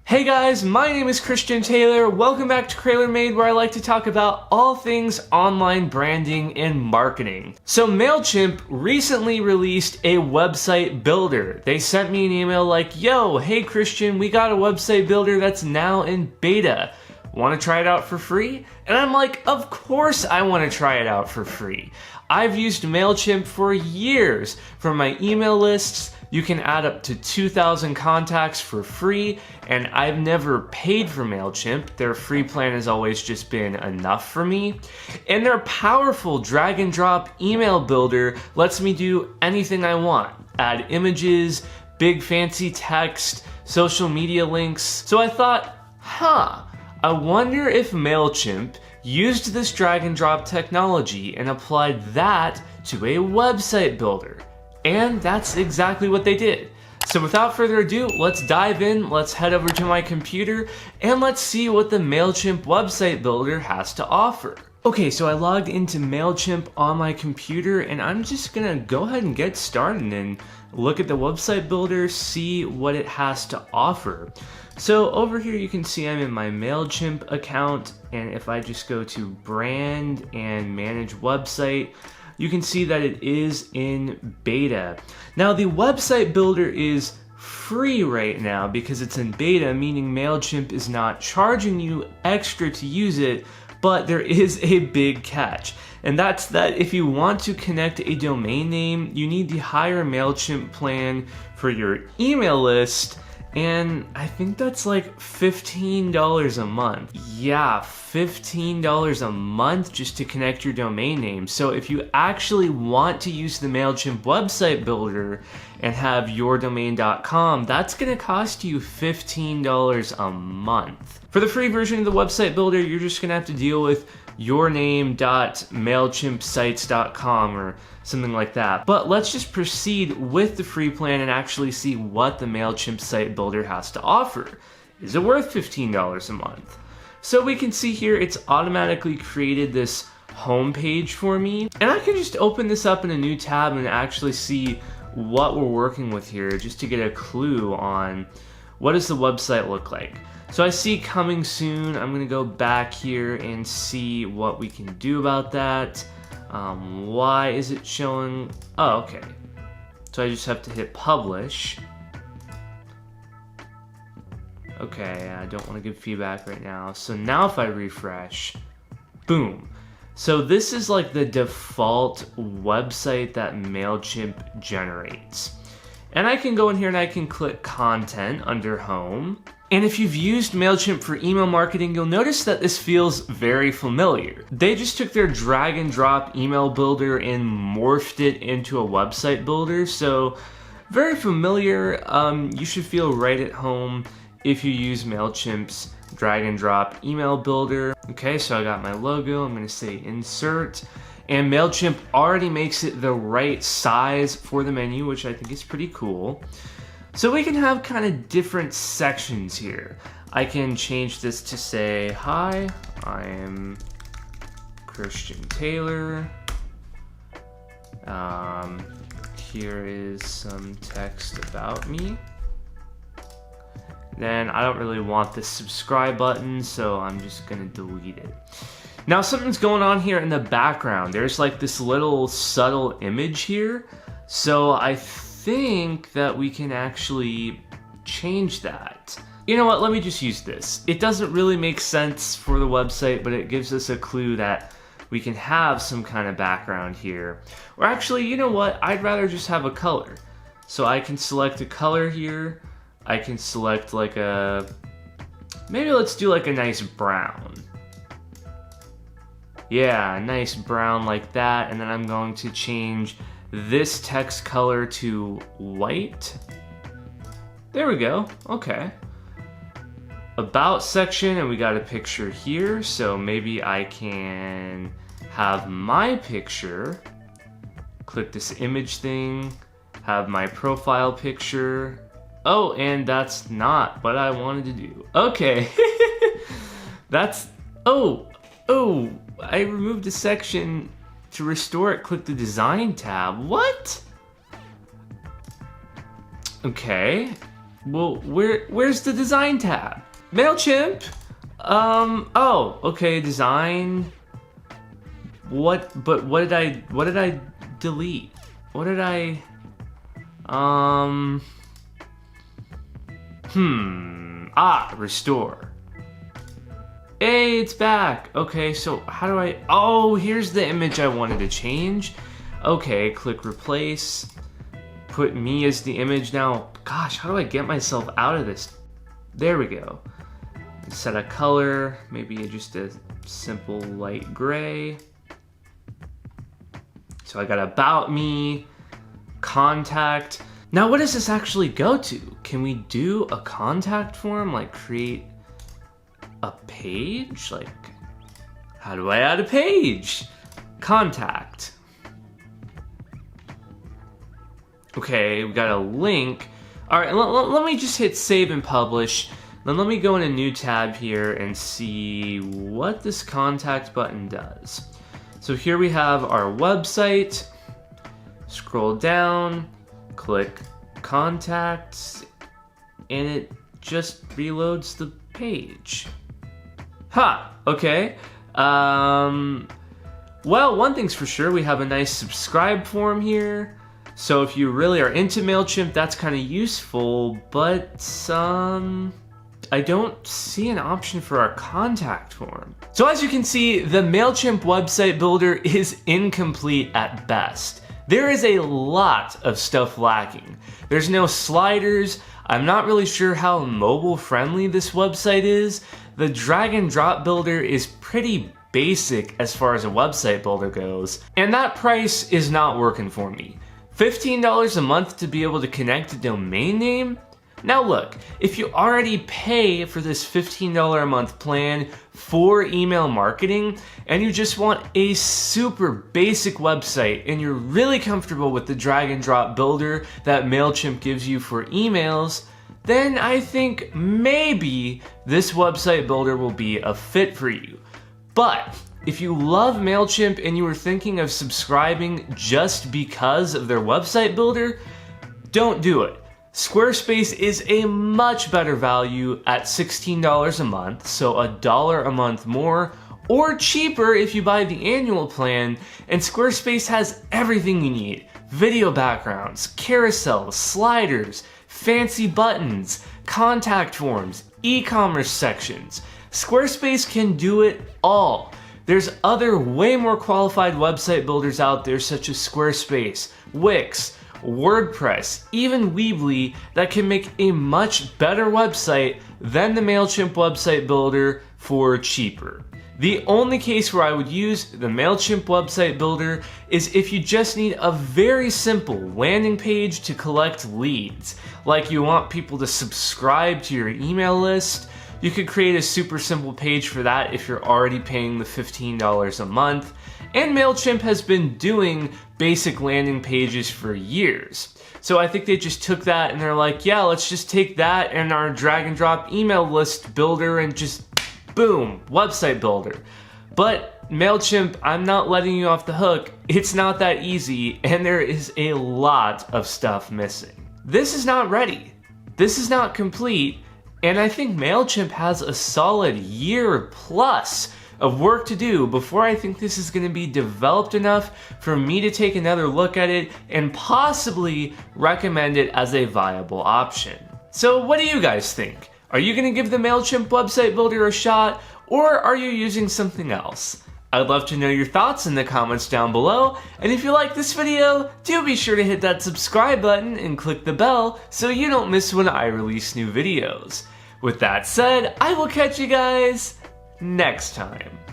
Hey guys, my name is Christian Taylor. Welcome back to CraylerMade, where I like to talk about all things online branding and marketing. So Mailchimp recently released a website builder. They sent me an email like, yo, hey Christian, we got a website builder that's now in beta. Want to try it out for free? And I'm like, of course I want to try it out for free. I've used Mailchimp for years. For my email lists, you can add up to 2,000 contacts for free, and I've never paid for Mailchimp. Their free plan has always just been enough for me. And their powerful drag and drop email builder lets me do anything I want. Add images, big fancy text, social media links. So I thought, I wonder if Mailchimp used this drag and drop technology and applied that to a website builder. And that's exactly what they did. So without further ado, let's dive in, let's head over to my computer, and let's see what the Mailchimp website builder has to offer. Okay, so I logged into Mailchimp on my computer, and I'm just gonna go ahead and get started and look at the website builder, see what it has to offer. So over here you can see I'm in my Mailchimp account, and if I just go to brand and manage website, you can see that it is in beta. Now the website builder is free right now because it's in beta, meaning Mailchimp is not charging you extra to use it, but there is a big catch. And that's that if you want to connect a domain name, you need the higher Mailchimp plan for your email list. And I think that's like $15 a month. Yeah, $15 a month just to connect your domain name. So if you actually want to use the Mailchimp website builder and have yourdomain.com, that's gonna cost you $15 a month. For the free version of the website builder, you're just gonna have to deal with yourname.mailchimpsites.com or something like that. But let's just proceed with the free plan and actually see what the Mailchimp site builder has to offer. Is it worth $15 a month? So we can see here it's automatically created this home page for me. And I can just open this up in a new tab and actually see what we're working with here just to get a clue on what does the website look like. So I see coming soon. I'm gonna go back here and see what we can do about that. Why is it showing? Oh, okay. So I just have to hit publish. Okay, I don't want to give feedback right now. So now if I refresh, boom. So this is like the default website that Mailchimp generates. And I can go in here and I can click content under home. And if you've used Mailchimp for email marketing, you'll notice that this feels very familiar. They just took their drag and drop email builder and morphed it into a website builder. So very familiar. You should feel right at home if you use Mailchimp's drag and drop email builder. Okay, so I got my logo. I'm gonna say insert. And Mailchimp already makes it the right size for the menu, which I think is pretty cool. So we can have kind of different sections here. I can change this to say, hi, I am Christian Taylor. Here is some text about me. Then I don't really want the subscribe button, so I'm just gonna delete it. Now something's going on here in the background. There's like this little subtle image here. So I think that we can actually change that. You know what, let me just use this. It doesn't really make sense for the website, but it gives us a clue that we can have some kind of background here. Or actually, you know what, I'd rather just have a color. So I can select a color here. I can select like maybe let's do like a nice brown. Yeah, a nice brown like that. And then I'm going to change this text color to white. There we go, okay. About section, and we got a picture here, so maybe I can have my picture, click this image thing, have my profile picture. Oh, and that's not what I wanted to do. Okay, I removed a section. To restore it, click the design tab. What? Okay. Well, where's the design tab? Mailchimp? Oh, okay, design. What did I delete? What did I, restore. Hey, it's back. Okay, so how do I, oh, here's the image I wanted to change. Okay, click replace. Put me as the image now. Gosh, how do I get myself out of this? There we go. Set a color, maybe just a simple light gray. So I got about me, contact. Now what does this actually go to? Can we do a contact form, like create a page? Like, how do I add a page? Contact. Okay, we got a link. All right, let me just hit save and publish. Then let me go in a new tab here and see what this contact button does. So here we have our website. Scroll down, click contacts, and it just reloads the page. Okay. Well, one thing's for sure, we have a nice subscribe form here. So if you really are into Mailchimp, that's kind of useful, but I don't see an option for our contact form. So as you can see, the Mailchimp website builder is incomplete at best. There is a lot of stuff lacking. There's no sliders. I'm not really sure how mobile friendly this website is. The drag and drop builder is pretty basic as far as a website builder goes, and that price is not working for me. $15 a month to be able to connect a domain name? Now look, if you already pay for this $15 a month plan for email marketing and you just want a super basic website and you're really comfortable with the drag and drop builder that Mailchimp gives you for emails, then I think maybe this website builder will be a fit for you. But if you love Mailchimp and you were thinking of subscribing just because of their website builder, don't do it. Squarespace is a much better value at $16 a month, so $1 a month more, or cheaper if you buy the annual plan, and Squarespace has everything you need. Video backgrounds, carousels, sliders, fancy buttons, contact forms, e-commerce sections. Squarespace can do it all. There's other way more qualified website builders out there such as Squarespace, Wix, WordPress, even Weebly that can make a much better website than the Mailchimp website builder for cheaper. The only case where I would use the Mailchimp website builder is if you just need a very simple landing page to collect leads. Like you want people to subscribe to your email list, you could create a super simple page for that if you're already paying the $15 a month. And Mailchimp has been doing basic landing pages for years. So I think they just took that and they're like, yeah, let's just take that and our drag and drop email list builder and just boom, website builder. But Mailchimp, I'm not letting you off the hook. It's not that easy and there is a lot of stuff missing. This is not ready. This is not complete. And I think Mailchimp has a solid year plus of work to do before I think this is going to be developed enough for me to take another look at it and possibly recommend it as a viable option. So what do you guys think? Are you going to give the Mailchimp website builder a shot, or are you using something else? I'd love to know your thoughts in the comments down below, and if you like this video, do be sure to hit that subscribe button and click the bell so you don't miss when I release new videos. With that said, I will catch you guys next time.